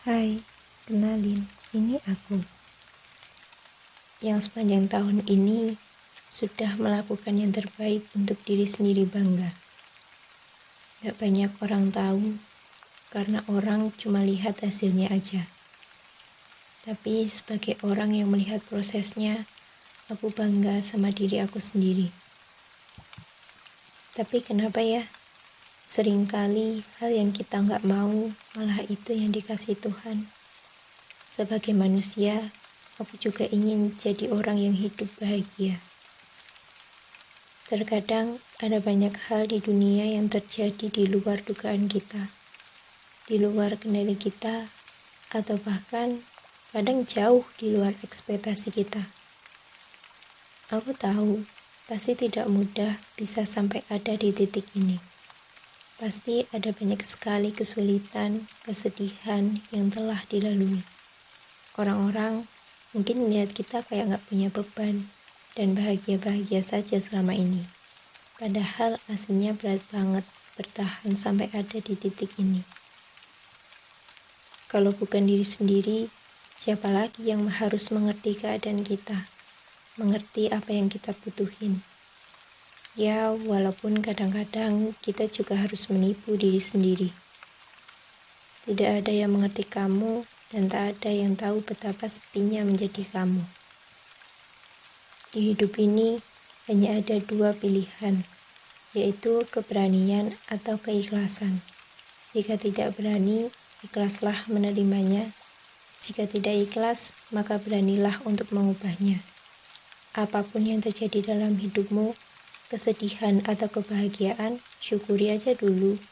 Hai, kenalin, ini aku yang sepanjang tahun ini sudah melakukan yang terbaik untuk diri sendiri bangga. Gak banyak orang tahu karena orang cuma lihat hasilnya aja. Tapi sebagai orang yang melihat prosesnya, aku bangga sama diri aku sendiri. Tapi kenapa ya? Seringkali hal yang kita nggak mau, malah itu yang dikasih Tuhan. Sebagai manusia, aku juga ingin jadi orang yang hidup bahagia. Terkadang ada banyak hal di dunia yang terjadi di luar dugaan kita, di luar kendali kita, atau bahkan kadang jauh di luar ekspektasi kita. Aku tahu, pasti tidak mudah bisa sampai ada di titik ini. Pasti ada banyak sekali kesulitan, kesedihan yang telah dilalui. Orang-orang mungkin melihat kita kayak gak punya beban dan bahagia-bahagia saja selama ini. Padahal aslinya berat banget bertahan sampai ada di titik ini. Kalau bukan diri sendiri, siapa lagi yang harus mengerti keadaan kita? Mengerti apa yang kita butuhin? Ya, walaupun kadang-kadang kita juga harus menipu diri sendiri. Tidak ada yang mengerti kamu dan tak ada yang tahu betapa sepinya menjadi kamu. Di hidup ini hanya ada dua pilihan, yaitu keberanian atau keikhlasan. Jika tidak berani, ikhlaslah menerimanya. Jika tidak ikhlas, maka beranilah untuk mengubahnya. Apapun yang terjadi dalam hidupmu, kesedihan atau kebahagiaan, syukuri aja dulu.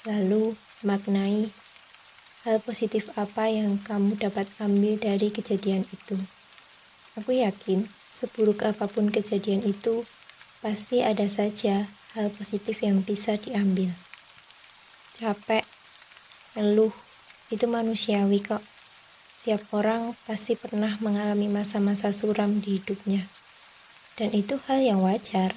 Lalu maknai hal positif apa yang kamu dapat ambil dari kejadian itu. Aku yakin, seburuk apapun kejadian itu, pasti ada saja hal positif yang bisa diambil. Capek, ngeluh, itu manusiawi kok. Setiap orang pasti pernah mengalami masa-masa suram di hidupnya. Dan itu hal yang wajar.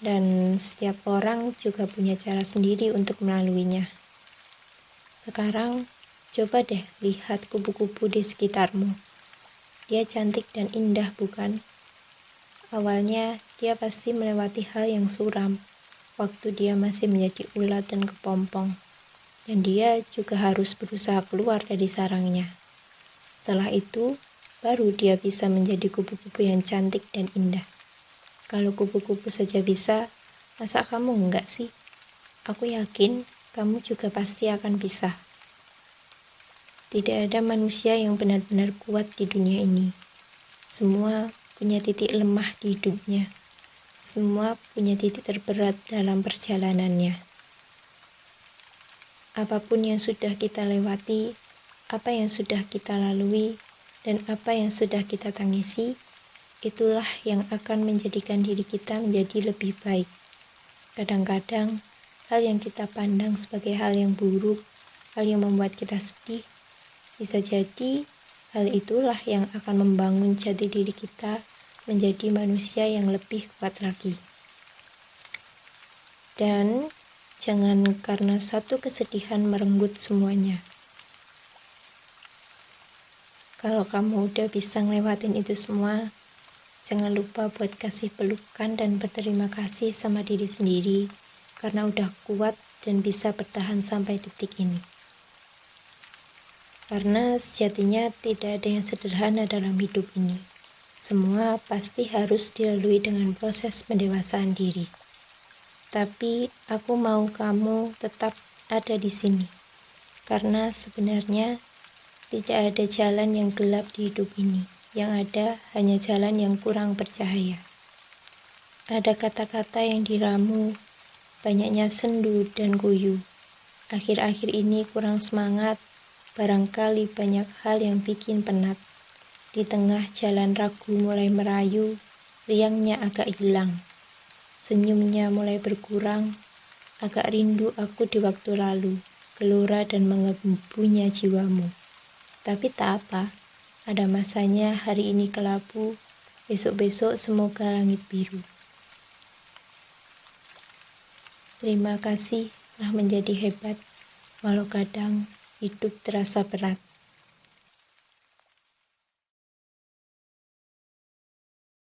Dan setiap orang juga punya cara sendiri untuk melaluinya. Sekarang, coba deh lihat kupu-kupu di sekitarmu. Dia cantik dan indah, bukan? Awalnya, dia pasti melewati hal yang suram, waktu dia masih menjadi ulat dan kepompong. Dan dia juga harus berusaha keluar dari sarangnya. Setelah itu, baru dia bisa menjadi kupu-kupu yang cantik dan indah. Kalau kupu-kupu saja bisa, masa kamu enggak sih? Aku yakin kamu juga pasti akan bisa. Tidak ada manusia yang benar-benar kuat di dunia ini. Semua punya titik lemah di hidupnya. Semua punya titik terberat dalam perjalanannya. Apapun yang sudah kita lewati, apa yang sudah kita lalui, dan apa yang sudah kita tangisi, itulah yang akan menjadikan diri kita menjadi lebih baik. Kadang-kadang, hal yang kita pandang sebagai hal yang buruk, hal yang membuat kita sedih, bisa jadi hal itulah yang akan membangun jati diri kita menjadi manusia yang lebih kuat lagi. Dan jangan karena satu kesedihan merenggut semuanya. Kalau kamu udah bisa ngelewatin itu semua, jangan lupa buat kasih pelukan dan berterima kasih sama diri sendiri karena udah kuat dan bisa bertahan sampai detik ini. Karena sejatinya tidak ada yang sederhana dalam hidup ini. Semua pasti harus dilalui dengan proses pendewasaan diri. Tapi aku mau kamu tetap ada di sini. Karena sebenarnya tidak ada jalan yang gelap di hidup ini. Yang ada hanya jalan yang kurang bercahaya. Ada kata-kata yang diramu, banyaknya sendu dan guyu. Akhir-akhir ini kurang semangat, barangkali banyak hal yang bikin penat. Di tengah jalan ragu mulai merayu, riangnya agak hilang. Senyumnya mulai berkurang, agak rindu aku di waktu lalu, gelora dan mengebunya jiwamu. Tapi tak apa. Ada masanya hari ini kelabu, besok-besok semoga langit biru. Terima kasih telah menjadi hebat, walau kadang hidup terasa berat.